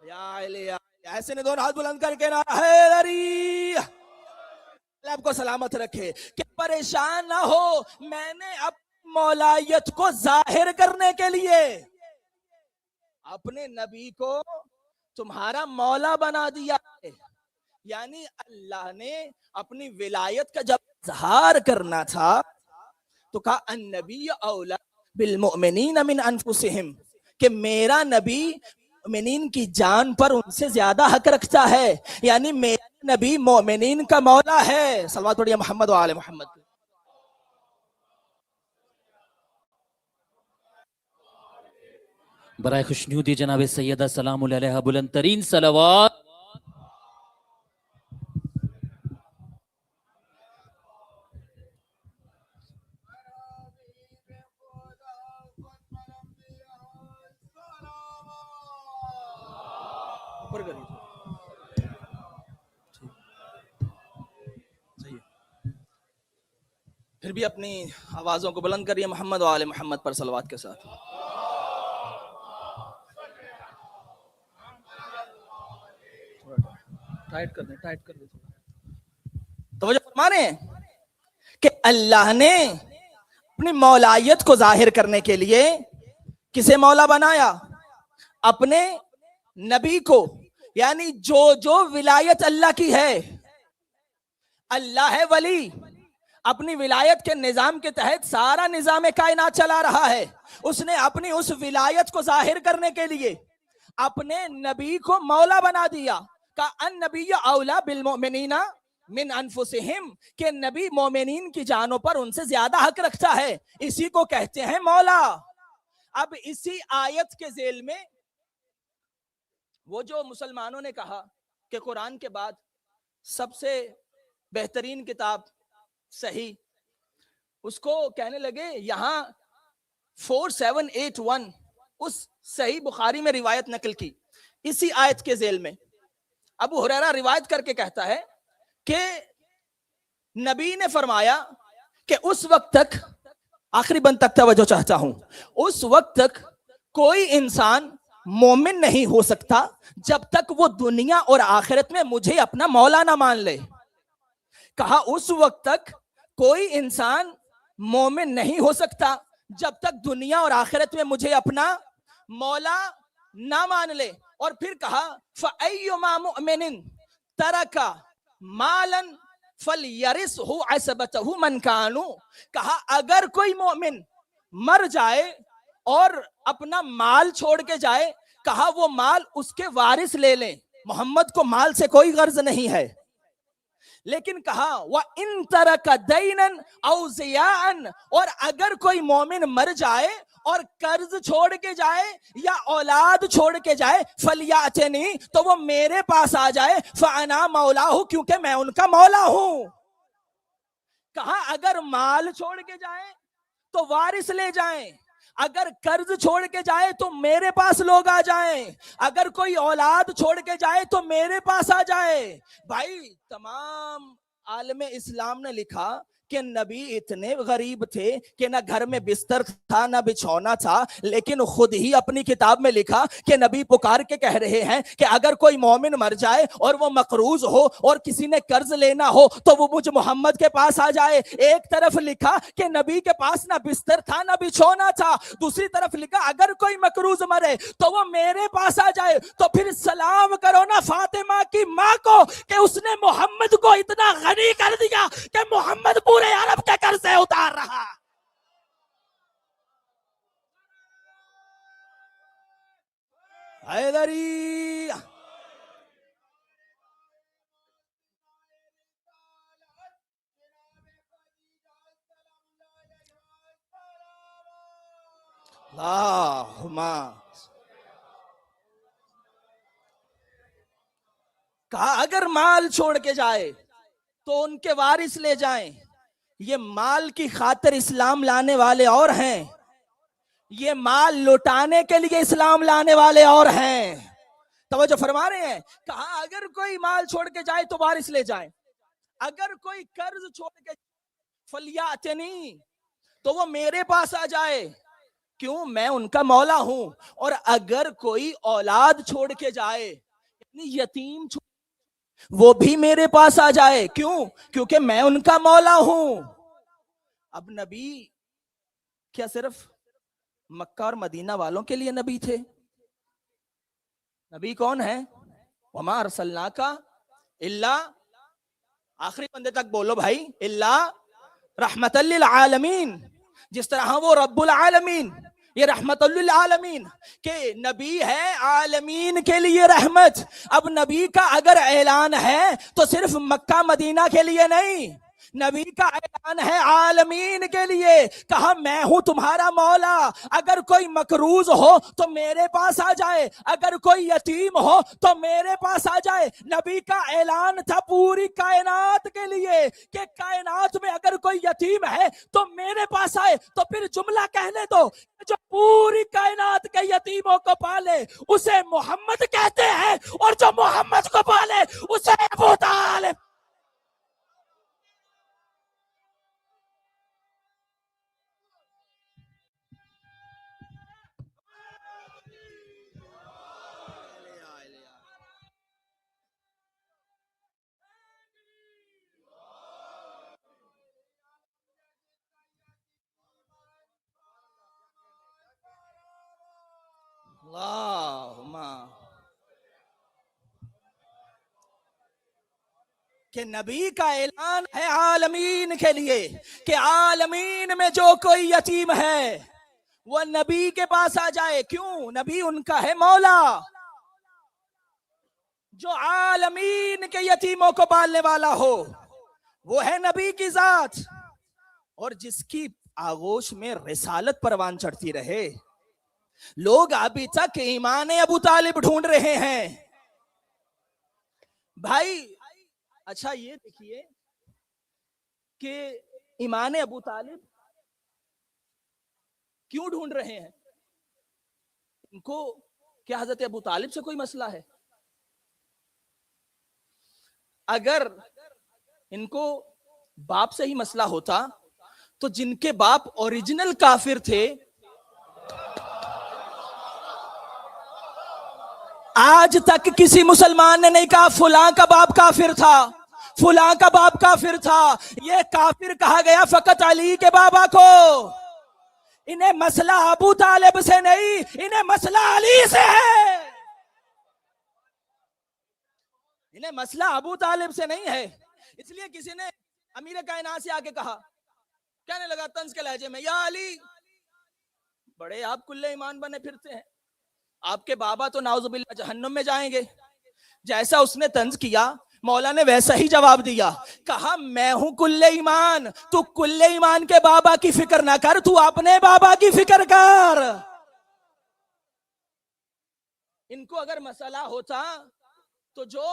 ایسے نے دونوں ہاتھ بلند کر کے نعرہ حیدری آپ کو سلامت رکھے کہ پریشان نہ ہو، میں نے اپنی مولایت کو ظاہر کرنے کے لیے اپنے نبی کو تمہارا مولا بنا دیا ہے. یعنی اللہ نے اپنی ولایت کا جب اظہار کرنا تھا تو کہا النبی اولا بالمؤمنین من انفسہم، کہ میرا نبی مومنین کی جان پر ان سے زیادہ حق رکھتا ہے. یعنی میرا نبی مومنین کا مولا ہے. صلوات پڑھیے محمد و آل محمد. برائے خوشنودی جناب سیدہ سلام علیہ بلند ترین صلوات. پھر بھی اپنی آوازوں کو بلند کریے محمد و آل محمد پر صلوات کے ساتھ. ٹائٹ کر دیں. توجہ فرما رہے ہیں کہ اللہ نے اپنی مولایت کو ظاہر کرنے کے لیے کسے مولا بنایا؟ اپنے نبی کو. یعنی جو ولایت اللہ کی ہے، اللہ ہے ولی، اپنی ولایت کے نظام کے تحت سارا نظام کائنات چلا رہا ہے. اس نے اپنی اس ولایت کو ظاہر کرنے کے لیے اپنے نبی کو مولا بنا دیا. کہ النبی اولا بالمؤمنین من انفسہم، کہ نبی مومنین کی جانوں پر ان سے زیادہ حق رکھتا ہے. اسی کو کہتے ہیں مولا. اب اسی آیت کے ذیل میں وہ جو مسلمانوں نے کہا کہ قرآن کے بعد سب سے بہترین کتاب صحیح، اس کو کہنے لگے یہاں 4781 اس صحیح بخاری میں روایت نقل کی اسی آیت کے ذیل میں. ابو ہریرہ روایت کر کے کہتا ہے کہ نبی نے فرمایا کہ اس وقت تک، آخری بند تک توجہ چاہتا ہوں، اس وقت تک کوئی انسان مومن نہیں ہو سکتا جب تک وہ دنیا اور آخرت میں مجھے اپنا مولا نہ مان لے. کہا اس وقت تک کوئی انسان مومن نہیں ہو سکتا جب تک دنیا اور آخرت میں مجھے اپنا مولا نہ مان لے. اور پھر کہا فَأَيُّمَا مُؤْمِنٍ تَرَكَ مَالًا فَلْيَرِثْهُ عَصَبَتُهُ مَنْ كَانُوا. کہا اگر کوئی مومن مر جائے اور اپنا مال چھوڑ کے جائے، کہا وہ مال اس کے وارث لے لیں. محمد کو مال سے کوئی غرض نہیں ہے. لیکن کہا وَإِن تَرَكَ دَيْنًا أَوْ زِيَاءً، اور اگر کوئی مومن مر جائے اور قرض چھوڑ کے جائے یا اولاد چھوڑ کے جائے، فَلْيَأْتِنِي، تو وہ میرے پاس آ جائے، فَأَنَا مَوْلَاهُ، کیونکہ میں ان کا مولا ہوں. کہا اگر مال چھوڑ کے جائیں تو وارث لے جائیں، اگر قرض چھوڑ کے جائے تو میرے پاس لوگ آ جائیں، اگر کوئی اولاد چھوڑ کے جائے تو میرے پاس آ جائے. بھائی تمام عالم اسلام نے لکھا کہ نبی اتنے غریب تھے کہ نہ گھر میں بستر تھا نہ بچھونا تھا، لیکن خود ہی اپنی کتاب میں لکھا کہ نبی پکار کے کہہ رہے ہیں کہ اگر کوئی مومن مر جائے اور وہ مقروض ہو اور کسی نے قرض لینا ہو تو وہ مجھ محمد کے پاس آ جائے. ایک طرف لکھا کہ نبی کے پاس نہ بستر تھا نہ بچھونا تھا، دوسری طرف لکھا اگر کوئی مقروض مرے تو وہ میرے پاس آ جائے. تو پھر سلام کرو نا فاطمہ کی ماں کو کہ اس نے محمد کو اتنا غنی کر دیا کہ محمد پورے عرب کے قرض سے اتار رہا. حیدری اللہم. کہا اگر مال چھوڑ کے جائے تو ان کے وارث لے جائیں. یہ مال کی خاطر اسلام لانے والے اور ہیں، یہ مال لوٹانے کے لیے اسلام لانے والے اور ہیں. توجہ فرما رہے ہیں. کہا اگر کوئی مال چھوڑ کے جائے تو وارث لے جائیں، اگر کوئی قرض چھوڑ کے فلیاتنی، تو وہ میرے پاس آ جائے. کیوں؟ میں ان کا مولا ہوں، اور اگر کوئی اولاد چھوڑ کے جائے، یعنی یتیم وہ بھی میرے پاس آ جائے، کیوں؟ کیونکہ میں ان کا مولا ہوں۔ اب نبی کیا صرف مکہ اور مدینہ والوں کے لیے نبی تھے؟ نبی کون ہے؟ وما ارسلناک الا، آخری بندے تک بولو بھائی، الا رحمت للعالمین۔ جس طرح وہ رب العالمین، یہ رحمت للعالمین، کہ نبی ہے عالمین کے لیے رحمت۔ اب نبی کا اگر اعلان ہے تو صرف مکہ مدینہ کے لیے نہیں، نبی کا اعلان ہے عالمین کے لیے۔ کہا میں ہوں تمہارا مولا، اگر کوئی مقروض ہو تو میرے پاس آ جائے، اگر کوئی یتیم ہو تو میرے پاس آ جائے۔ نبی کا اعلان تھا پوری کائنات کے لیے کہ کائنات میں اگر کوئی یتیم ہے تو میرے پاس آئے۔ تو پھر جملہ کہنے دو، جو پوری کائنات کے یتیموں کو پالے اسے محمد کہتے ہیں، اور جو محمد کو پالے اسے ابو طالب۔ اللہم کہ نبی کا اعلان ہے عالمین کے لیے کہ عالمین میں جو کوئی یتیم ہے وہ نبی کے پاس آ جائے۔ کیوں؟ نبی ان کا ہے مولا، جو عالمین کے یتیموں کو پالنے والا ہو وہ ہے نبی کی ذات، اور جس کی آغوش میں رسالت پروان چڑھتی رہے۔ لوگ ابھی تک ایمان ابو طالب ڈھونڈ رہے ہیں بھائی۔ اچھا یہ دیکھیے کہ ایمان ابو طالب کیوں ڈھونڈ رہے ہیں؟ ان کو کیا حضرت ابو طالب سے کوئی مسئلہ ہے؟ اگر ان کو باپ سے ہی مسئلہ ہوتا تو جن کے باپ اوریجنل کافر تھے آج تک کسی مسلمان نے نہیں کہا فلاں کا باپ کافر تھا، فلاں کا باپ کافر تھا۔ یہ کافر کہا گیا فقط علی کے بابا کو۔ انہیں مسئلہ ابو طالب سے نہیں، انہیں مسئلہ علی سے ہے، انہیں مسئلہ ابو طالب سے نہیں ہے۔ اس لیے کسی نے امیر کائنات سے آ کے کہا، کہنے لگا طنز کے لہجے میں، یا علی بڑے آپ کلے ایمان بنے پھرتے ہیں، آپ کے بابا تو نعوذ باللہ جہنم میں جائیں گے۔ جیسا اس نے طنز کیا مولا نے ویسا ہی جواب دیا، کہا میں ہوں کل ایمان، تو کل ایمان کے بابا کی فکر نہ کر، تو اپنے بابا کی فکر کر۔ ان کو اگر مسئلہ ہوتا تو جو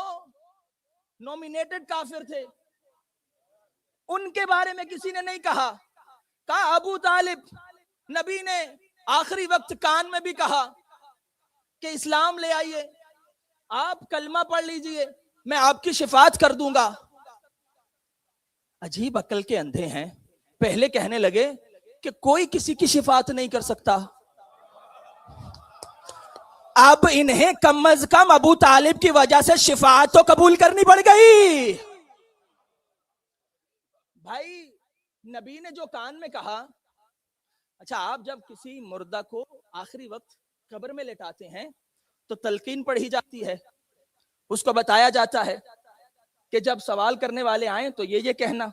نومینیٹڈ کافر تھے ان کے بارے میں کسی نے نہیں کہا ابو طالب نبی نے آخری وقت کان میں بھی کہا کہ اسلام لے آئیے، آپ کلمہ پڑھ لیجئے، میں آپ کی شفاعت کر دوں گا۔ عجیب عقل کے اندھے ہیں، پہلے کہنے لگے کہ کوئی کسی کی شفاعت نہیں کر سکتا، اب انہیں کم از کم ابو طالب کی وجہ سے شفاعت تو قبول کرنی پڑ گئی۔ بھائی نبی نے جو کان میں کہا، اچھا آپ جب کسی مردہ کو آخری وقت قبر میں لٹاتے ہیں تو تلقین پڑھی جاتی ہے، اس کو بتایا جاتا ہے کہ جب سوال کرنے والے آئیں تو یہ کہنا۔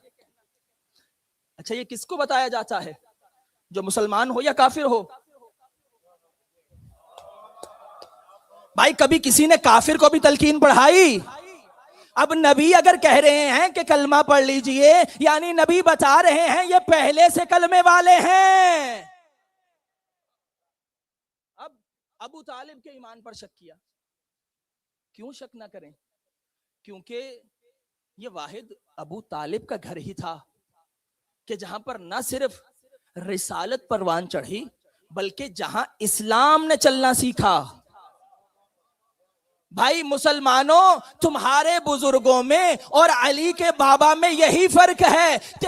اچھا یہ کس کو بتایا جاتا ہے؟ جو مسلمان ہو یا کافر ہو؟ بھائی کبھی کسی نے کافر کو بھی تلقین پڑھائی؟ اب نبی اگر کہہ رہے ہیں کہ کلمہ پڑھ لیجئے، یعنی نبی بتا رہے ہیں یہ پہلے سے کلمے والے ہیں۔ اب ابو طالب کے ایمان پر شک کیا، کیوں شک نہ کریں؟ کیونکہ یہ واحد ابو طالب کا گھر ہی تھا کہ جہاں پر نہ صرف رسالت پروان چڑھی بلکہ جہاں اسلام نے چلنا سیکھا۔ بھائی مسلمانوں، تمہارے بزرگوں میں اور علی کے بابا میں یہی فرق ہے کہ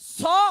100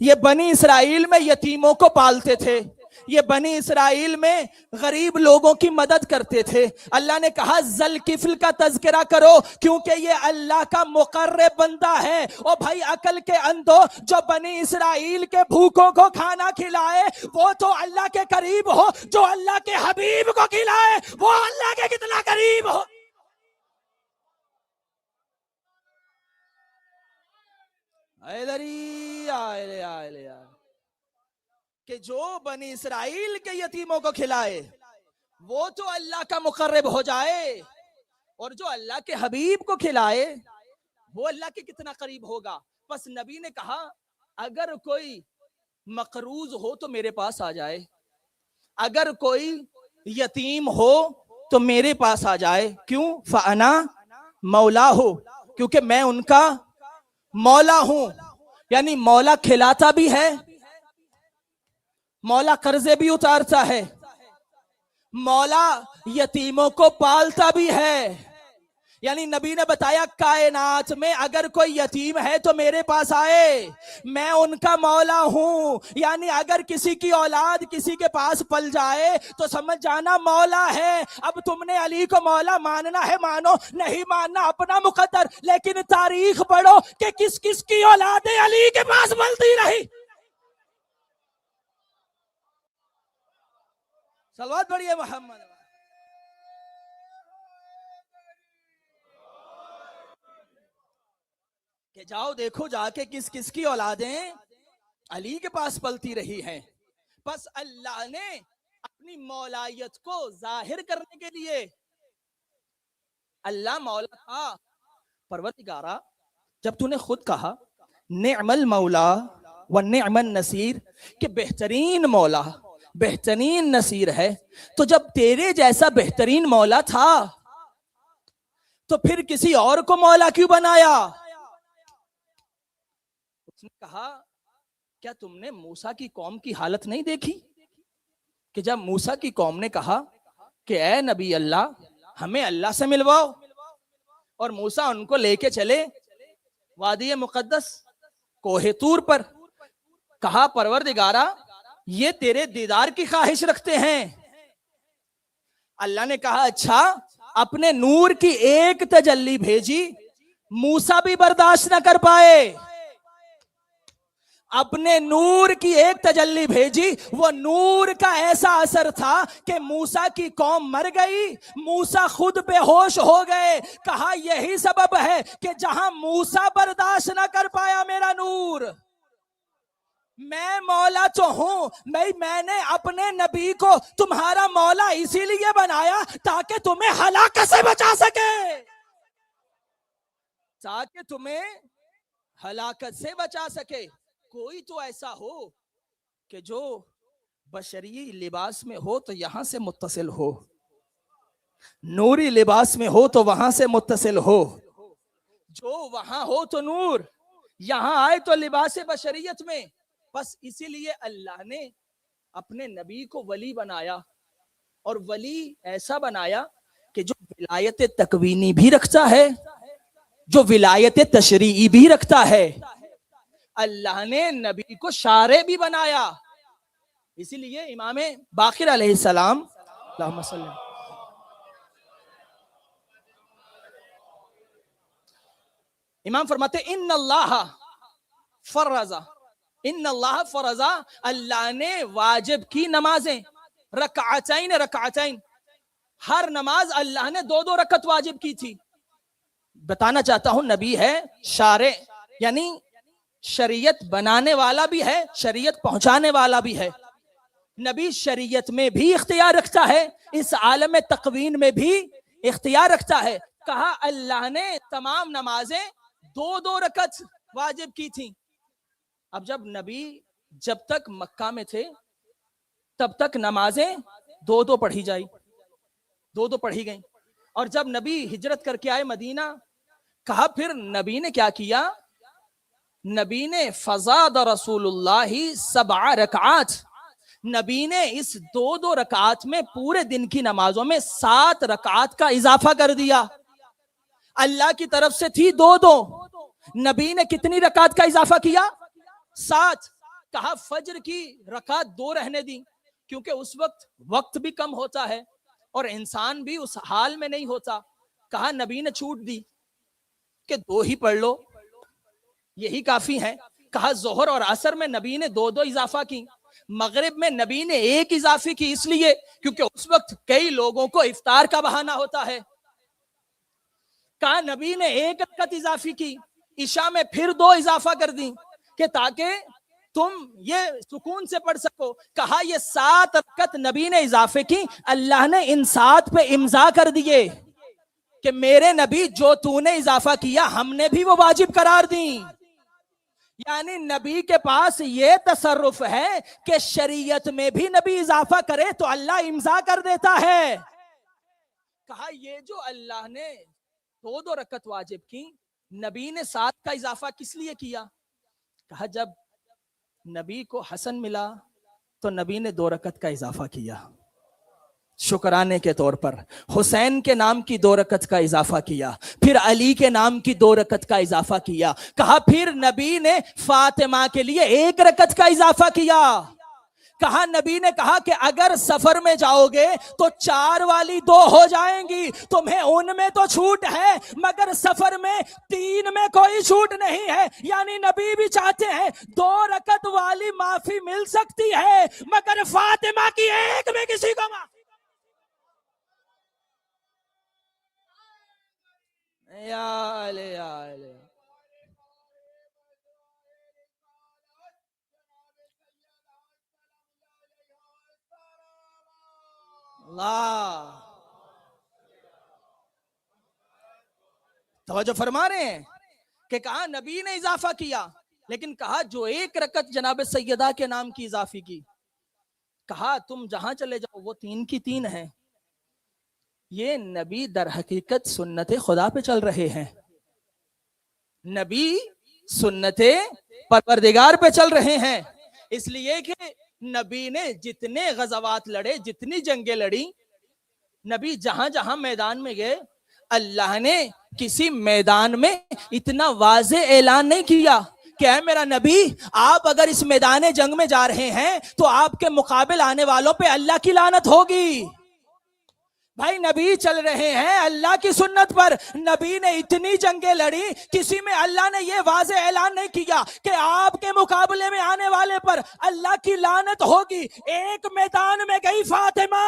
یہ بنی اسرائیل میں یتیموں کو پالتے تھے، یہ بنی اسرائیل میں غریب لوگوں کی مدد کرتے تھے۔ اللہ نے کہا ذوالکفل کا تذکرہ کرو کیونکہ یہ اللہ کا مقرب بندہ ہے۔ اور بھائی عقل کے اندھو، جو بنی اسرائیل کے بھوکوں کو کھانا کھلائے وہ تو اللہ کے قریب ہو، جو اللہ کے حبیب کو کھلائے وہ اللہ کے کتنا قریب ہو۔ کہ جو بنی اسرائیل کے یتیموں کو کھلائے وہ تو اللہ کا مقرب ہو جائے، اور جو اللہ کے حبیب کو کھلائے وہ اللہ کے کتنا قریب ہوگا۔ بس نبی نے کہا اگر کوئی مقروض ہو تو میرے پاس آ جائے، اگر کوئی یتیم ہو تو میرے پاس آ جائے۔ کیوں؟ فَأَنَا مَوْلَاهُ، کیونکہ میں ان کا مولا ہوں۔ یعنی مولا کھلاتا بھی ہے، مولا قرضے بھی اتارتا ہے، مولا یتیموں کو پالتا بھی ہے۔ یعنی نبی نے بتایا کائنات میں اگر کوئی یتیم ہے تو میرے پاس آئے، میں ان کا مولا ہوں۔ یعنی اگر کسی کی اولاد کسی کے پاس پل جائے تو سمجھ جانا مولا ہے۔ اب تم نے علی کو مولا ماننا ہے مانو، نہیں ماننا اپنا مقدر، لیکن تاریخ پڑھو کہ کس کس کی اولادیں علی کے پاس پلتی رہی۔ صلوات پڑھیے محمد۔ کہ جاؤ دیکھو جا کے کس کس کی اولادیں علی کے پاس پلتی رہی ہیں۔ بس اللہ نے اپنی مولایت کو ظاہر کرنے کے لیے، اللہ مولا تھا۔ پروردگارا جب تو نے خود کہا نعم المولا و نعم النصیر، کہ بہترین مولا بہترین نصیر ہے، تو جب تیرے جیسا بہترین مولا تھا تو پھر کسی اور کو مولا کیوں بنایا؟ اس نے کہا کیا تم نے موسیٰ کی قوم کی حالت نہیں دیکھی کہ جب موسیٰ کی قوم نے کہا کہ اے نبی اللہ ہمیں اللہ سے ملواؤ، اور موسیٰ ان کو لے کے چلے وادی مقدس کوہ طور پر، کہا پروردگارا یہ تیرے دیدار کی خواہش رکھتے ہیں۔ اللہ نے کہا اچھا، اپنے نور کی ایک تجلی بھیجی، موسیٰ بھی برداشت نہ کر پائے۔ اپنے نور کی ایک تجلی بھیجی، وہ نور کا ایسا اثر تھا کہ موسیٰ کی قوم مر گئی، موسیٰ خود بے ہوش ہو گئے۔ کہا یہی سبب ہے کہ جہاں موسیٰ برداشت نہ کر پایا میرا نور، میں مولا تو ہوں، میں نے اپنے نبی کو تمہارا مولا اسی لیے بنایا تاکہ تمہیں ہلاکت سے بچا سکے، تاکہ تمہیں ہلاکت سے بچا سکے۔ کوئی تو ایسا ہو کہ جو بشری لباس میں ہو تو یہاں سے متصل ہو، نوری لباس میں ہو تو وہاں سے متصل ہو، جو وہاں ہو تو نور، یہاں آئے تو لباس بشریت میں۔ بس اسی لیے اللہ نے اپنے نبی کو ولی بنایا، اور ولی ایسا بنایا کہ جو ولایت تکوینی بھی رکھتا ہے، جو ولایت تشریعی بھی رکھتا ہے۔ اللہ نے نبی کو شارع بھی بنایا، اسی لیے امام باقر علیہ السلام اللہم صلی اللہ، امام فرماتے ان اللہ فرض، اللہ نے واجب کی نمازیں رکعتین، ہر نماز اللہ نے 2 رکعت واجب کی تھی۔ بتانا چاہتا ہوں نبی ہے شارع، یعنی شریعت بنانے والا بھی ہے، شریعت پہنچانے والا بھی ہے۔ نبی شریعت میں بھی اختیار رکھتا ہے، اس عالم تقوین میں بھی اختیار رکھتا ہے۔ کہا اللہ نے تمام نمازیں 2 رکعت واجب کی تھیں۔ اب جب نبی جب تک مکہ میں تھے تب تک نمازیں 2 پڑھی جائی، 2 پڑھی گئیں، اور جب نبی ہجرت کر کے آئے مدینہ، کہا پھر نبی نے کیا کیا؟ نبی نے فزاد رسول اللہ 7 رکعات، نبی نے اس 2 رکعات میں پورے دن کی نمازوں میں 7 رکعات کا اضافہ کر دیا۔ اللہ کی طرف سے تھی 2، نبی نے کتنی رکعات کا اضافہ کیا؟ 7۔ کہا فجر کی رکعت 2 رہنے دی کیونکہ اس وقت بھی کم ہوتا ہے اور انسان بھی اس حال میں نہیں ہوتا. کہا نبی نے چھوٹ دی کہ 2 ہی پڑھ لو, یہی کافی ہے. کہا ظہر اور عصر میں نبی نے 2 اضافہ کی, مغرب میں نبی نے 1 اضافی کی, اس لیے کیونکہ اس وقت کئی لوگوں کو افطار کا بہانہ ہوتا ہے. کہا نبی نے 1 رکعت اضافی کی, عشاء میں پھر 2 اضافہ کر دی کہ تاکہ تم یہ سکون سے پڑھ سکو. کہا یہ 7 رکعت نبی نے اضافے کی, اللہ نے ان 7 پہ امضا کر دیے کہ میرے نبی جو تو نے اضافہ کیا ہم نے بھی وہ واجب قرار دی. یعنی نبی کے پاس یہ تصرف ہے کہ شریعت میں بھی نبی اضافہ کرے تو اللہ امضا کر دیتا ہے. کہا یہ جو اللہ نے 2 رکعت واجب کی, نبی نے 7 کا اضافہ کس لیے کیا؟ کہا جب نبی کو حسن ملا تو نبی نے 2 رکعت کا اضافہ کیا شکرانے کے طور پر. حسین کے نام کی 2 رکعت کا اضافہ کیا, پھر علی کے نام کی 2 رکعت کا اضافہ کیا. کہا پھر نبی نے فاطمہ کے لیے 1 رکعت کا اضافہ کیا. کہا نبی نے کہا کہ اگر سفر میں جاؤ گے تو 4 والی 2 ہو جائیں گی, تمہیں ان میں تو چھوٹ ہے مگر سفر میں 3 میں کوئی چھوٹ نہیں ہے. یعنی نبی بھی چاہتے ہیں 2 رکعت والی معافی مل سکتی ہے مگر فاطمہ کی 1 میں کسی کو معافی. یا علی یا علی اللہ. توجہ فرما رہے ہیں کہ کہا نبی نے اضافہ کیا, لیکن کہا جو 1 رکعت جناب سیدہ کے نام کی اضافی کی, کہا تم جہاں چلے جاؤ وہ 3 کی 3 ہیں. یہ نبی در حقیقت سنت خدا پہ چل رہے ہیں, نبی سنت پروردگار پہ چل رہے ہیں. اس لیے کہ نبی نے جتنے غزوات لڑے, جتنی جنگیں لڑی, نبی جہاں جہاں میدان میں گئے, اللہ نے کسی میدان میں اتنا واضح اعلان نہیں کیا کہ اے میرا نبی آپ اگر اس میدان جنگ میں جا رہے ہیں تو آپ کے مقابل آنے والوں پہ اللہ کی لعنت ہوگی. بھائی نبی چل رہے ہیں اللہ کی سنت پر, نبی نے اتنی جنگیں لڑی, کسی میں اللہ نے یہ واضح اعلان نہیں کیا کہ آپ کے مقابلے میں آنے والے پر اللہ کی لعنت ہوگی. ایک میدان میں گئی فاطمہ,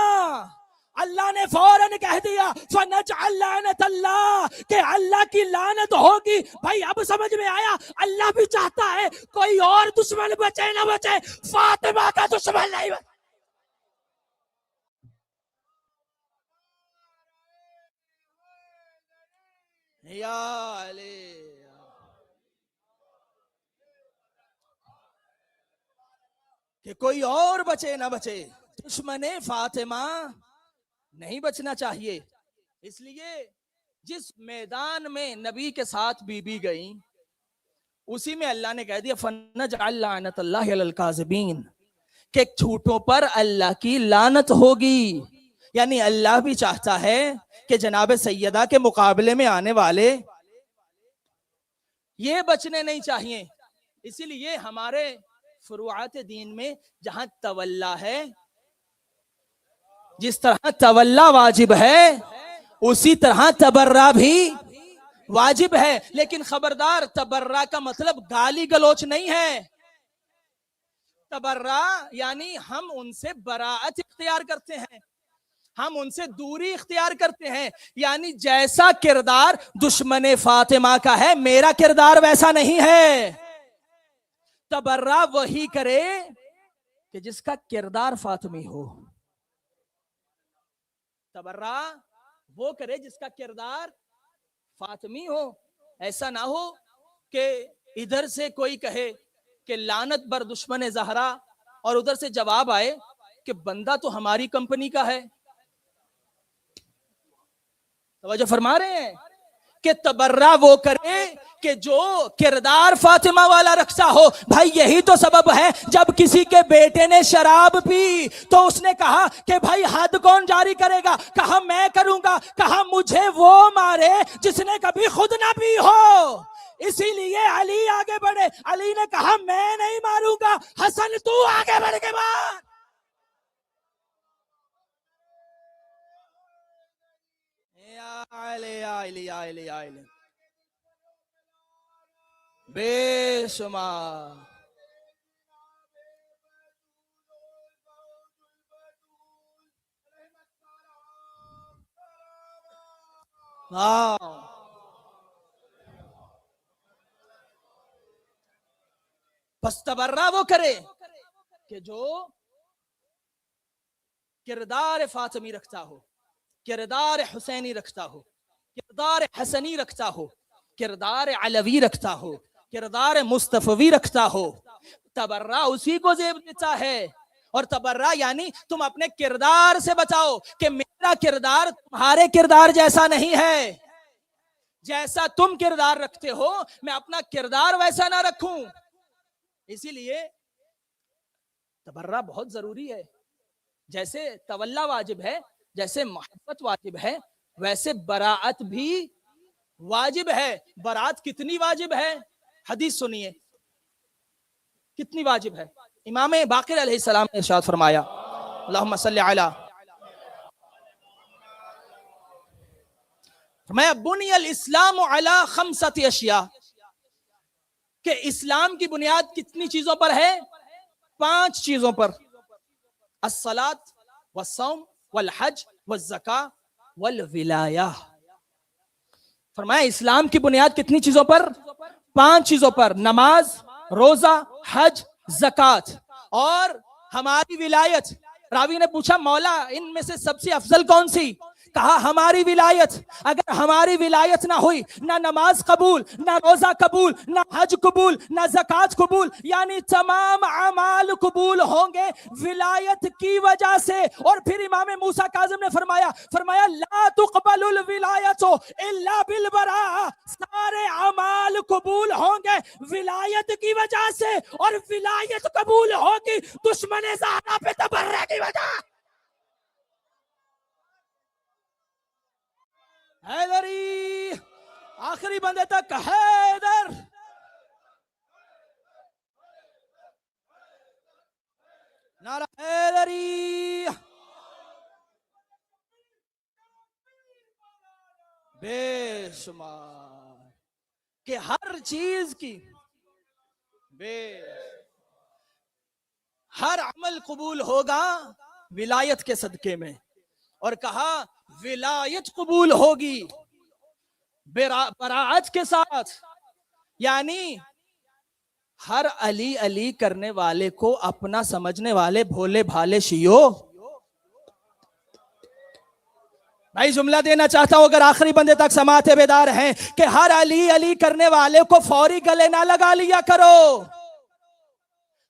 اللہ نے فوراً کہہ دیا فَنَجْعَلْ لَعْنَتَ اللَّهِ کہ اللہ کی لعنت ہوگی. بھائی اب سمجھ میں آیا, اللہ بھی چاہتا ہے کوئی اور دشمن بچے نہ بچے, فاطمہ کا دشمن نہیں بچے. یا علی کہ کوئی اور بچے نہ بچے, دشمن فاطمہ نہیں بچنا چاہیے. اس لیے جس میدان میں نبی کے ساتھ بی بی گئیں اسی میں اللہ نے کہہ دیا فَنَجْعَلْ لَعْنَتَ اللَّهِ عَلَى الْكَاذِبِينَ کہ جھوٹوں پر اللہ کی لعنت ہوگی. یعنی اللہ بھی چاہتا ہے کہ جناب سیدہ کے مقابلے میں آنے والے یہ بچنے نہیں چاہیے. اسی لیے ہمارے فروعات دین میں جہاں تولا ہے, جس طرح تولا واجب ہے اسی طرح تبرہ بھی واجب ہے. لیکن خبردار, تبرہ کا مطلب گالی گلوچ نہیں ہے. تبرہ یعنی ہم ان سے براءت اختیار کرتے ہیں, ہم ان سے دوری اختیار کرتے ہیں. یعنی جیسا کردار دشمن فاطمہ کا ہے میرا کردار ویسا نہیں ہے. تبرہ وہی کرے کہ جس کا کردار فاطمی ہو, تبرہ وہ کرے جس کا کردار فاطمی ہو. ایسا نہ ہو کہ ادھر سے کوئی کہے کہ لعنت بر دشمن زہرا اور ادھر سے جواب آئے کہ بندہ تو ہماری کمپنی کا ہے. توجہ فرما رہے ہیں کہ تبرہ وہ کرے کہ جو کردار فاطمہ والا رکھتا ہو. بھائی یہی تو سبب ہے جب کسی کے بیٹے نے شراب پی تو اس نے کہا کہ بھائی حد کون جاری کرے گا, کہا میں کروں گا, کہا مجھے وہ مارے جس نے کبھی خود نہ پی ہو. اسی لیے علی آگے بڑھے. علی نے کہا میں نہیں ماروں گا, حسن تو آگے بڑھ کے مار. یا علی یا علی یا علی یا علی بے شمار. بس تبرہ وہ کرے کہ جو کردار فاطمی رکھتا ہو, کردار حسینی رکھتا ہو, کردار حسنی رکھتا ہو, کردار علوی رکھتا ہو, کردار مصطفی رکھتا ہو. تبرہ اسی کو زیب دیتا ہے. اور تبرہ یعنی تم اپنے کردار سے بچاؤ کہ میرا کردار تمہارے کردار جیسا نہیں ہے. جیسا تم کردار رکھتے ہو میں اپنا کردار ویسا نہ رکھوں. اسی لیے تبرہ بہت ضروری ہے. جیسے تولا واجب ہے, جیسے محبت واجب ہے, ویسے براعت بھی واجب ہے. براعت کتنی واجب ہے؟ حدیث سنیے کتنی واجب ہے. امام باقر علیہ السلام نے ارشاد فرمایا, اللہم صلی علی, فرمایا بنی الاسلام علی خمسۃ اشیاء, کہ اسلام کی بنیاد کتنی چیزوں پر ہے؟ 5 چیزوں پر. الصلاۃ والصوم والحج والزکاۃ والولایہ. فرمایا اسلام کی بنیاد کتنی چیزوں پر؟ 5 چیزوں پر. نماز, روزہ, حج, زکوٰۃ اور ہماری ولایت. راوی نے پوچھا مولا ان میں سے سب سے افضل کون سی؟ کہا ہماری ولایت. اگر ہماری ولایت نہ ہوئی نہ نماز قبول, نہ روزہ قبول, نہ حج قبول, نہ زکوٰۃ قبول, یعنی تمام اعمال قبول ہوں گے ولایت کی وجہ سے. اور پھر امام موسیٰ کاظم نے فرمایا لا تقبل الولایت الا بالبراء, سارے اعمال قبول ہوں گے ولایت کی وجہ سے, اور ولایت قبول ہوگی دشمن زہرا پہ تبرہ کی وجہ. حیدری آخری بندے تک, حیدر نعرہ حیدری. بے شمار کہ ہر چیز کی ہر عمل قبول ہوگا ولایت کے صدقے میں. اور کہا ولایت قبول ہوگی براعت کے ساتھ. یعنی ہر علی علی کرنے والے کو اپنا سمجھنے والے بھولے بھالے شیعو, بھائی جملہ دینا چاہتا ہوں اگر آخری بندے تک سماعت بیدار ہیں, کہ ہر علی علی کرنے والے کو فوری گلے نہ لگا لیا کرو.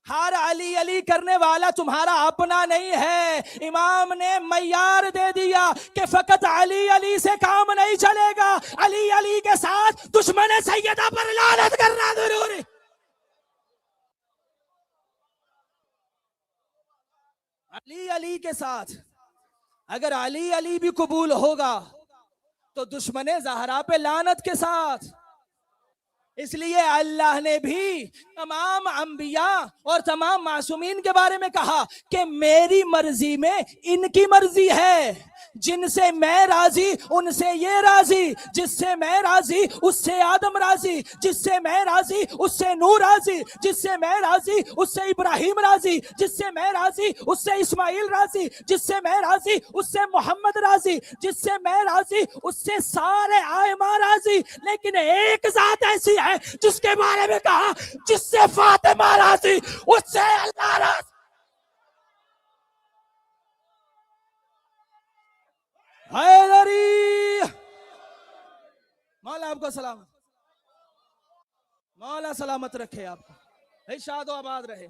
ہر علی علی کرنے والا تمہارا اپنا نہیں ہے. امام نے معیار دے دیا کہ فقط علی علی سے کام نہیں چلے گا, علی علی کے ساتھ دشمن سیدہ پر لعنت کرنا ضروری. علی علی کے ساتھ اگر علی علی بھی قبول ہوگا تو دشمن زہرا پہ لعنت کے ساتھ. اس لیے اللہ نے بھی تمام انبیاء اور تمام معصومین کے بارے میں کہا کہ میری مرضی میں ان کی مرضی ہے. جن سے میں راضی ان سے یہ راضی, جس سے میں راضی اس سے آدم راضی, جس سے میں راضی اس سے نوح راضی, جس سے میں راضی اس سے ابراہیم راضی, جس سے میں راضی اس سے اسماعیل راضی, جس سے میں راضی اس سے محمد راضی, جس سے میں راضی اس سے سارے آئمہ راضی. لیکن ایک ذات ایسی ہے جس کے بارے میں کہا جس سے فاطمہ راضی اس سے اللہ راضی. حیدری مولا آپ کو سلامت, مولا سلامت رکھے آپ کو, شاد و آباد رہے.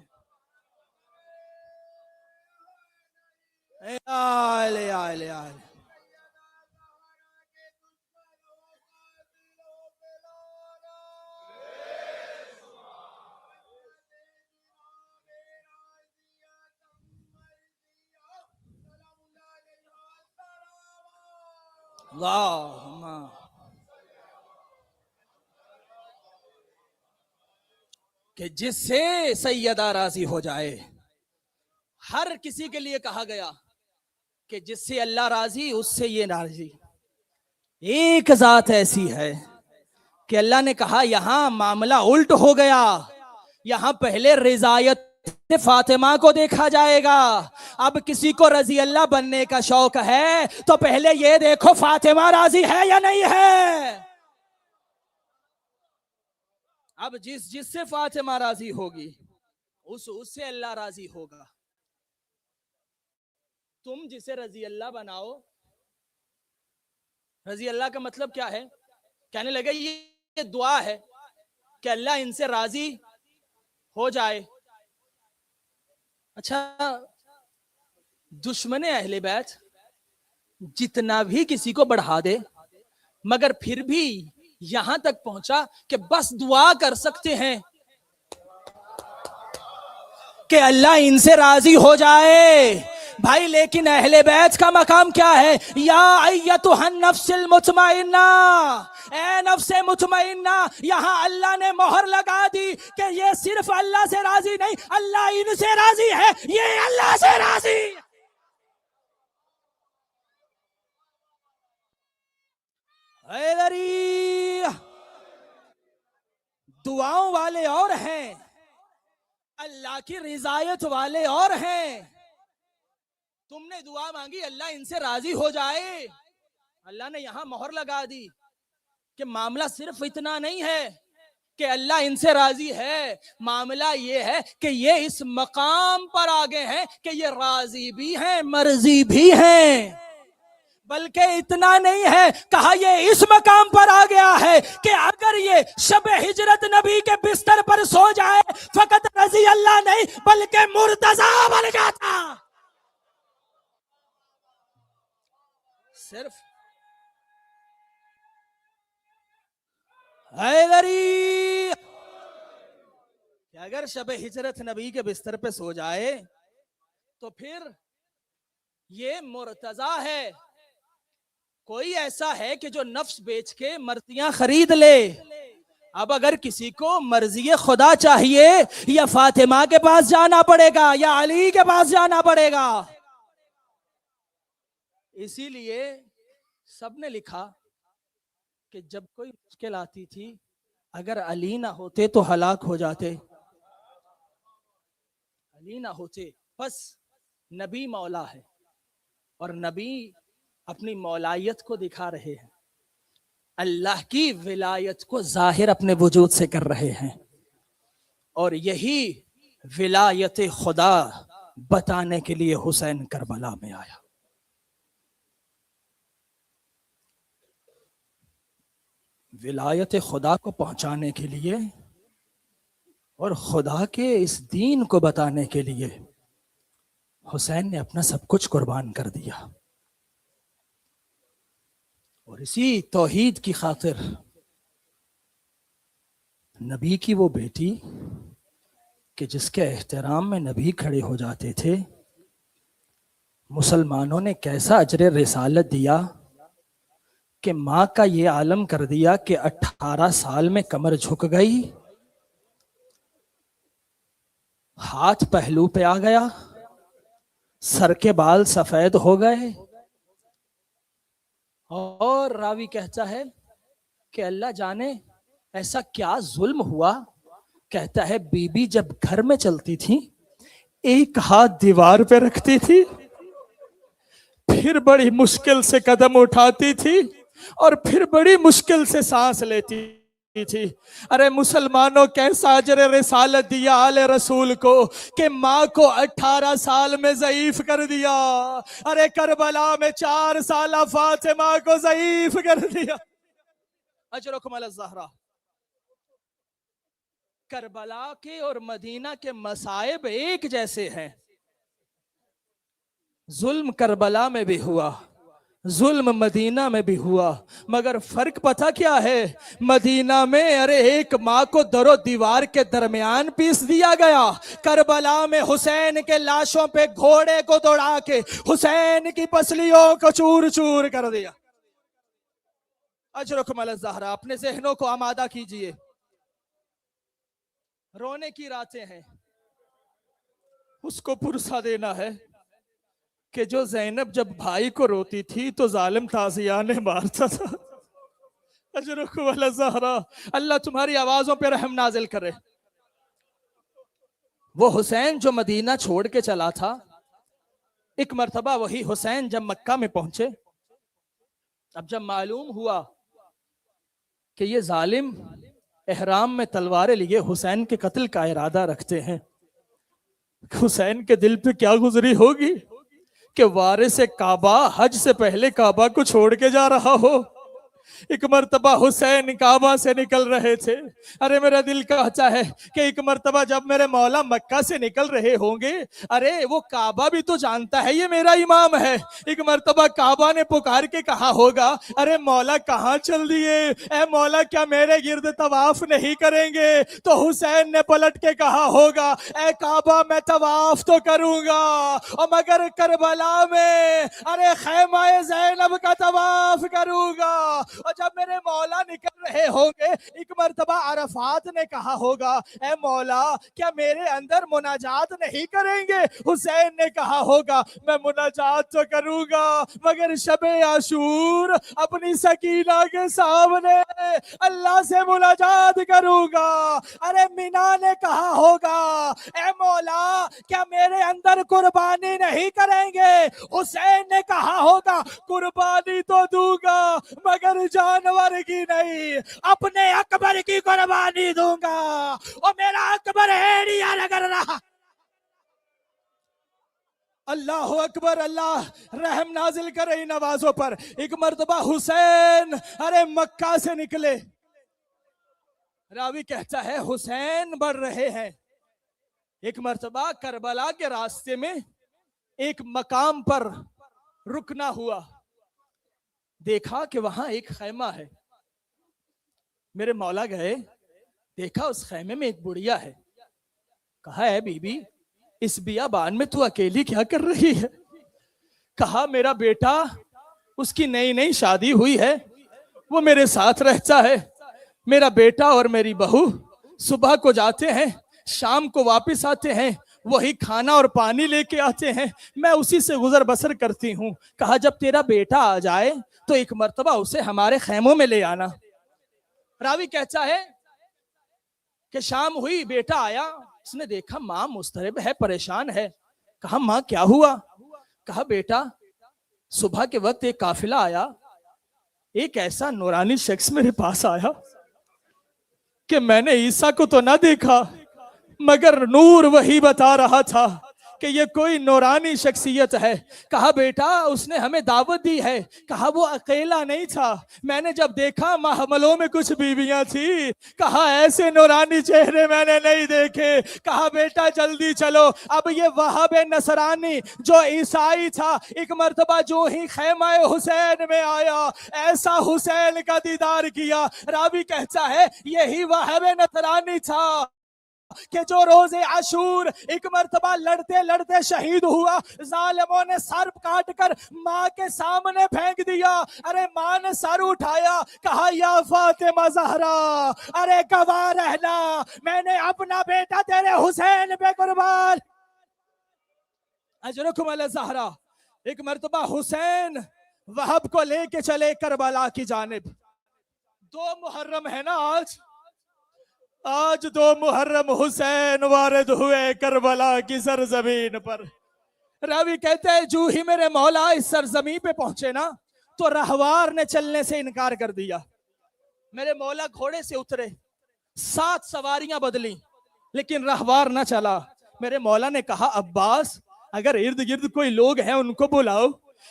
آلے آلے آلے اللہم کہ جس سے سیدہ راضی ہو جائے. ہر کسی کے لیے کہا گیا کہ جس سے اللہ راضی اس سے یہ راضی. ایک ذات ایسی ہے کہ اللہ نے کہا یہاں معاملہ الٹ ہو گیا. یہاں پہلے رضایت فاطمہ کو دیکھا جائے گا. اب کسی کو رضی اللہ بننے کا شوق ہے تو پہلے یہ دیکھو فاطمہ راضی ہے یا نہیں ہے. اب جس سے فاطمہ راضی ہوگی اس سے اللہ راضی ہوگا. تم جسے رضی اللہ بناؤ. رضی اللہ کا مطلب کیا ہے؟ کہنے لگے یہ دعا ہے کہ اللہ ان سے راضی ہو جائے. اچھا، دشمن اہل بیت جتنا بھی کسی کو بڑھا دے مگر پھر بھی یہاں تک پہنچا کہ بس دعا کر سکتے ہیں کہ اللہ ان سے راضی ہو جائے. بھائی لیکن اہل بیت کا مقام کیا ہے؟ یا ایتھا النفس المطمئنہ، اے نفس مطمئنہ. یہاں اللہ نے مہر لگا دی کہ یہ صرف اللہ سے راضی نہیں، اللہ ان سے راضی ہے، یہ اللہ سے راضی. حیدری دعاؤں والے اور ہیں، اللہ کی رضایت والے اور ہیں. تم نے دعا مانگی اللہ ان سے راضی ہو جائے، اللہ نے یہاں مہر لگا دی کہ معاملہ صرف اتنا نہیں ہے کہ اللہ ان سے راضی ہے، معاملہ یہ ہے کہ یہ اس مقام پر آگے ہیں کہ یہ راضی بھی ہیں مرضی بھی ہیں. بلکہ اتنا نہیں ہے، کہا یہ اس مقام پر آ گیا ہے کہ اگر یہ شب ہجرت نبی کے بستر پر سو جائے فقط رضی اللہ نہیں بلکہ مرتضی بن جاتا. صرف حیدری کہ اگر شب ہجرت نبی کے بستر پہ سو جائے تو پھر یہ مرتضی ہے. کوئی ایسا ہے کہ جو نفس بیچ کے مرضیاں خرید لے. اب اگر کسی کو مرضی خدا چاہیے یا فاطمہ کے پاس جانا پڑے گا یا علی کے پاس جانا پڑے گا. اسی لیے سب نے لکھا کہ جب کوئی مشکل آتی تھی اگر علی نہ ہوتے تو ہلاک ہو جاتے. علی نہ ہوتے. بس نبی مولا ہے اور نبی اپنی مولایت کو دکھا رہے ہیں، اللہ کی ولایت کو ظاہر اپنے وجود سے کر رہے ہیں. اور یہی ولایت خدا بتانے کے لیے حسین کربلا میں آیا. ولایت خدا کو پہنچانے کے لیے اور خدا کے اس دین کو بتانے کے لیے حسین نے اپنا سب کچھ قربان کر دیا. اور اسی توحید کی خاطر نبی کی وہ بیٹی کہ جس کے احترام میں نبی کھڑے ہو جاتے تھے، مسلمانوں نے کیسا اجر رسالت دیا کہ ماں کا یہ عالم کر دیا کہ 18 سال میں کمر جھک گئی، ہاتھ پہلو پہ آ گیا، سر کے بال سفید ہو گئے. اور راوی کہتا ہے کہ اللہ جانے ایسا کیا ظلم ہوا. کہتا ہے بی بی جب گھر میں چلتی تھی ایک ہاتھ دیوار پہ رکھتی تھی، پھر بڑی مشکل سے قدم اٹھاتی تھی اور پھر بڑی مشکل سے سانس لیتی تھی. ارے مسلمانوں کیسا اجر رسالت دیا آل رسول کو کہ ماں کو 18 سال میں ضعیف کر دیا. ارے کربلا میں 4 سالہ فاطمہ کو ضعیف کر دیا. اجرکم علی الزہرا. کربلا کے اور مدینہ کے مصائب ایک جیسے ہیں. ظلم کربلا میں بھی ہوا، ظلم مدینہ میں بھی ہوا، مگر فرق پتہ کیا ہے؟ مدینہ میں ارے ایک ماں کو در و دیوار کے درمیان پیس دیا گیا، کربلا میں حسین کے لاشوں پہ گھوڑے کو دوڑا کے حسین کی پسلیوں کو چور چور کر دیا. اجرکم علی الزہرا. اپنے ذہنوں کو آمادہ کیجئے. رونے کی راتیں ہیں، اس کو پرسا دینا ہے کہ جو زینب جب بھائی کو روتی تھی تو ظالم تازیانے مارتا تھا۔ اجرکم علی الزہرا، اللہ تمہاری آوازوں پہ رحم نازل کرے۔ وہ حسین جو مدینہ چھوڑ کے چلا تھا، ایک مرتبہ وہی حسین جب مکہ میں پہنچے، اب جب معلوم ہوا کہ یہ ظالم احرام میں تلواریں لیے حسین کے قتل کا ارادہ رکھتے ہیں، حسین کے دل پہ کیا گزری ہوگی کہ وارث کعبہ حج سے پہلے کعبہ کو چھوڑ کے جا رہا ہو۔ ایک مرتبہ حسین کعبہ سے نکل رہے تھے، ارے میرا دل کہتا ہے کہ ایک مرتبہ جب میرے مولا مکہ سے نکل رہے ہوں گے، ارے وہ کعبہ بھی تو جانتا ہے یہ میرا امام ہے، ایک مرتبہ کعبہ نے پکار کے کہا ہوگا، ارے مولا کہاں چل دیے، اے مولا کیا میرے گرد طواف نہیں کریں گے؟ تو حسین نے پلٹ کے کہا ہوگا، اے کعبہ میں طواف تو کروں گا، اور مگر کربلا میں ارے خیمہ زینب کا طواف کروں گا۔ اور جب میرے مولا نکل رہے ہوں گے، ایک مرتبہ عرفات نے کہا ہوگا، اے مولا کیا میرے اندر مناجات نہیں کریں گے؟ حسین نے کہا ہوگا، میں مناجات تو کروں گا مگر شب عاشور اپنی سکینہ کے سامنے اللہ سے مناجات کروں گا۔ ارے مینا نے کہا ہوگا، اے مولا کیا میرے اندر قربانی نہیں کریں گے؟ حسین نے کہا ہوگا، قربانی تو دوں گا مگر جانور کی نہیں، اپنے اکبر کی قربانی دوں گا، اور میرا اکبر ہیڑیا لگر رہا۔ اللہ اکبر، اللہ رحم نازل کرے ان آوازوں پر۔ ایک مرتبہ حسین ارے مکہ سے نکلے، راوی کہتا ہے حسین بڑھ رہے ہیں، ایک مرتبہ کربلا کے راستے میں ایک مقام پر رکنا ہوا، دیکھا کہ وہاں ایک خیمہ ہے، میرے مولا گئے، دیکھا اس خیمے میں ایک بڑھیا ہے، کہا اے بی بی اس بیابان میں تو اکیلی کیا کر رہی ہے؟ کہا میرا بیٹا، اس کی نئی نئی شادی ہوئی ہے، وہ میرے ساتھ رہتا ہے، میرا بیٹا اور میری بہو صبح کو جاتے ہیں، شام کو واپس آتے ہیں، وہی کھانا اور پانی لے کے آتے ہیں، میں اسی سے گزر بسر کرتی ہوں۔ کہا جب تیرا بیٹا آ جائے تو ایک مرتبہ اسے ہمارے خیموں میں لے آنا۔ راوی کہتا ہے کہ شام ہوئی، بیٹا آیا، اس نے دیکھا ماں مضطرب ہے، پریشان ہے، کہا ماں کیا ہوا؟ کہا بیٹا صبح کے وقت ایک قافلہ آیا، ایک ایسا نورانی شخص میرے پاس آیا کہ میں نے عیسیٰ کو تو نہ دیکھا مگر نور وہی بتا رہا تھا کہ یہ کوئی نورانی شخصیت ہے۔ کہا بیٹا اس نے ہمیں دعوت دی ہے، کہا وہ اکیلا نہیں تھا، میں نے جب دیکھا محملوں میں کچھ بیویاں تھی، کہا ایسے نورانی چہرے میں نے نہیں دیکھے۔ کہا بیٹا جلدی چلو۔ اب یہ وہاب نصرانی جو عیسائی تھا، ایک مرتبہ جو ہی خیمہ حسین میں آیا، ایسا حسین کا دیدار کیا، راوی کہتا ہے یہی وہاب نصرانی تھا کہ جو روز عاشور ایک مرتبہ لڑتے لڑتے شہید ہوا، ظالموں نے سر کاٹ کر ماں کے سامنے پھینک دیا، ارے ماں نے سر اٹھایا، کہا یا فاطمہ زہرا ارے گواہ رہنا، میں نے اپنا بیٹا تیرے حسین پہ قربان۔ اجرکم علی زہرا۔ ایک مرتبہ حسین وہب کو لے کے چلے کربلا کی جانب، 2 محرم ہے نا آج 2 محرم حسین وارد ہوئے کربلا کی سرزمین پر۔ راوی کہتے ہیں جو ہی میرے مولا اس سرزمین پہ پہنچے نا تو رہوار نے چلنے سے انکار کر دیا، میرے مولا گھوڑے سے اترے، 7 سواریاں بدلی لیکن رہوار نہ چلا۔ میرے مولا نے کہا عباس اگر ارد گرد کوئی لوگ ہیں ان کو بلاؤ۔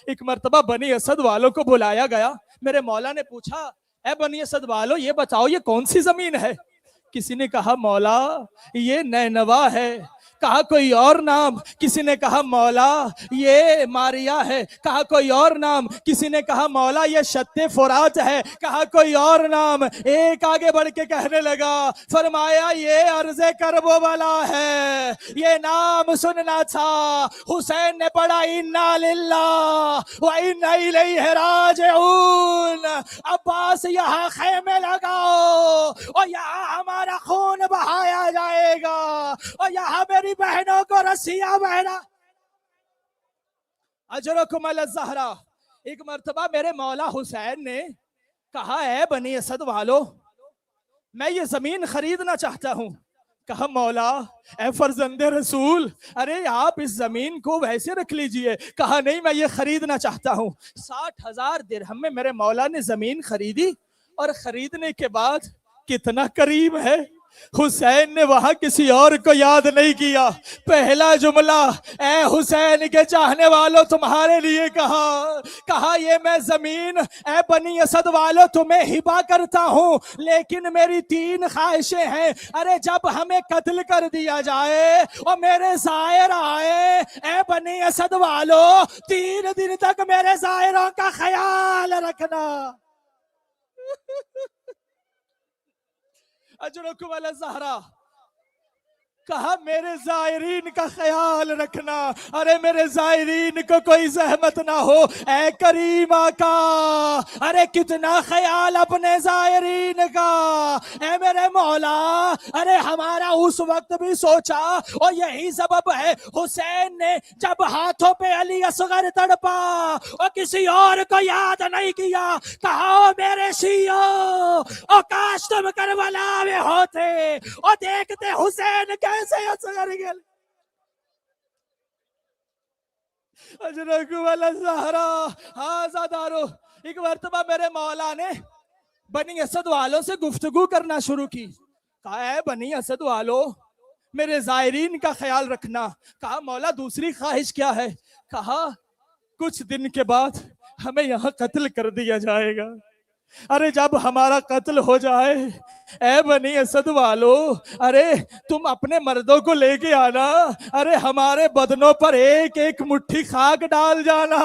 ایک مرتبہ بنی اسد والوں کو بلایا گیا، میرے مولا نے پوچھا اے بنی اسد والوں یہ بتاؤ یہ کون سی زمین ہے؟ کسی نے کہا مولا یہ نینوا ہے، کہا کوئی اور نام؟ کسی نے کہا مولا یہ ماریا ہے، کہا کوئی اور نام؟ کسی نے کہا مولا یہ شط فرات ہے، کہا کوئی اور نام؟ ایک آگے بڑھ کے کہنے لگا، فرمایا یہ عرض کرب و بلا ہے، یہ نام سننا تھا۔ حسین نے پڑھا انا للہ و انا الیہ راجعون، عباس یہاں خیمے لگاؤ اور یہاں ہمارا خون بہایا جائے اور یہاں میری بہنوں کو رسیاں بہنا. اجرکم علی الزہرا. ایک مرتبہ میرے مولا حسین نے کہا اے بنی اسد والو میں یہ زمین خریدنا چاہتا ہوں. کہا مولا اے فرزند رسول ارے آپ اس زمین کو ویسے رکھ لیجئے. کہا نہیں میں یہ خریدنا چاہتا ہوں. 60,000 درہم میں میرے مولا نے زمین خریدی اور خریدنے کے بعد کتنا کریم ہے حسین نے وہاں کسی اور کو یاد نہیں کیا. پہلا جملہ اے حسین کے چاہنے والوں تمہارے لیے کہا یہ میں زمین اے بنی اسد والوں تمہیں ہبا کرتا ہوں لیکن میری 3 خواہشیں ہیں. ارے جب ہمیں قتل کر دیا جائے اور میرے زائر آئے اے بنی اسد والوں 3 دن تک میرے زائروں کا خیال رکھنا. اجرکم علی الزہرا. کہا میرے زائرین کا خیال رکھنا. ارے میرے زائرین کو کوئی زحمت نہ ہو اے کریم آقا. ارے کتنا خیال اپنے زائرین کا اے میرے مولا. ارے ہمارا اس وقت بھی سوچا اور یہی سبب ہے حسین نے جب ہاتھوں پہ علی اصغر تڑپا اور کسی اور کو یاد نہیں کیا کہا میرے شیعوں اور کاش تم کربلا میں ہوتے اور دیکھتے حسین کیسے اصغر گل. اجرکم علی الزہرا. ہاذا دارو. ایک مرتبہ میرے مولا نے بنی اسد والوں سے گفتگو کرنا شروع کی. کہا اے بنی اسد والو میرے زائرین کا خیال رکھنا. کہا مولا دوسری خواہش کیا ہے؟ کہا کچھ دن کے بعد ہمیں یہاں قتل کر دیا جائے گا. ارے جب ہمارا قتل ہو جائے اے بنی اسد والو ارے تم اپنے مردوں کو لے کے آنا. ارے ہمارے بدنوں پر ایک ایک مٹھی خاک ڈال جانا.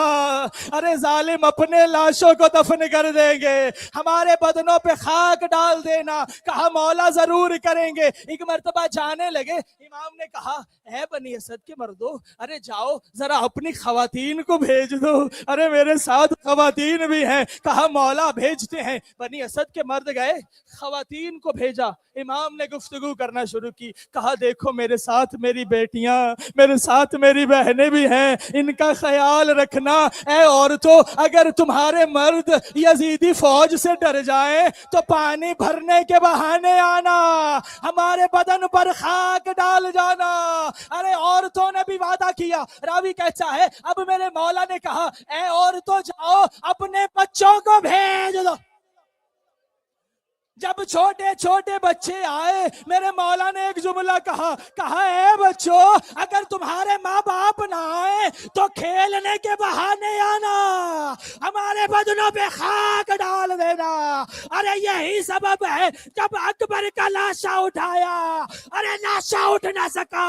ارے ظالم اپنے لاشوں کو دفن کر دیں گے ہمارے بدنوں پہ خاک ڈال دینا. کہا مولا ضرور کریں گے. ایک مرتبہ جانے لگے. امام نے کہا اے بنی اسد کے مردوں ارے جاؤ ذرا اپنی خواتین کو بھیج دو. ارے میرے ساتھ خواتین بھی ہیں. کہا مولا بھیجتے ہیں. بنی اسد کے مرد گئے خواتین کو بھیجا. امام نے گفتگو کرنا شروع کی. کہا دیکھو میرے ساتھ میری بیٹیاں میرے ساتھ میری بہنیں بھی ہیں ان کا خیال رکھنا. اے عورتوں اگر تمہارے مرد یزیدی فوج سے ڈر جائیں تو پانی بھرنے کے بہانے آنا ہمارے بدن پر خاک ڈال جانا. ارے عورتوں نے بھی وعدہ کیا. راوی کہتا ہے اب میرے مولا نے کہا اے عورتوں جاؤ اپنے بچوں کو بھیج دو. جب چھوٹے چھوٹے بچے آئے میرے مولا نے ایک جملہ کہا اے بچوں اگر تمہارے ماں باپ نہ آئے تو کھیلنے کے بہانے آنا ہمارے بدنوں پہ خاک ڈال دینا. ارے یہی سبب ہے جب اکبر کا لاشا اٹھایا ارے لاشا اٹھ نہ سکا.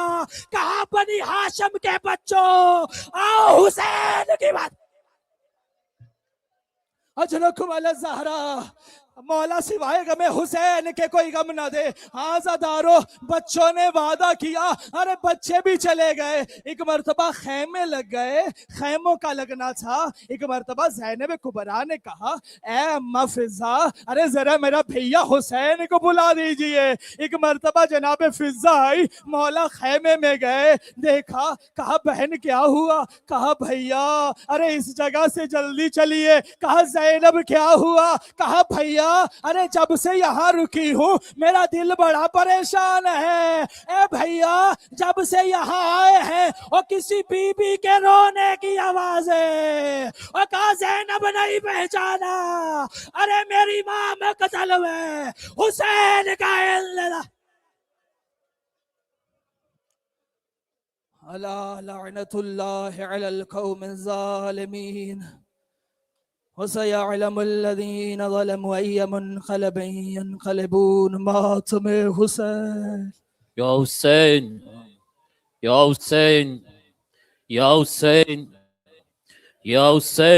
کہا بنی ہاشم کے بچوں آؤ حسین کی بات. اجرکم علی الزہرا. مولا سوائے غم حسین کے کوئی غم نہ دے. ہاذا دارو. بچوں نے وعدہ کیا. ارے بچے بھی چلے گئے. ایک مرتبہ خیمے لگ گئے. خیموں کا لگنا تھا. ایک مرتبہ زینب کبریٰ نے کہا اے اماں فضہ ارے ذرا میرا بھیا حسین کو بلا دیجئے. ایک مرتبہ جناب فضہ آئی. مولا خیمے میں گئے. دیکھا. کہا بہن کیا ہوا؟ کہا بھیا ارے اس جگہ سے جلدی چلیے. کہا زینب کیا ہوا؟ کہا بھیا ارے جب سے یہاں رکی ہوں میرا دل بڑا پریشان ہے. اے بھیا جب سے یہاں آئے ہیں اور کسی بی بی کے رونے کی آوازیں اور کہا زینب نہیں پہچانا. ارے میری ماں میں قتل ہوئے حسین کا اللہ. الا لعنت اللہ علی القوم الظالمین وَسَيَعْلَمُ الَّذِينَ ظَلَمُوا أَيَّ مُنْقَلَبٍ يَنْقَلِبُونَ. ماتم حسین. یا حسین یا حسین یا حسین یا حسین.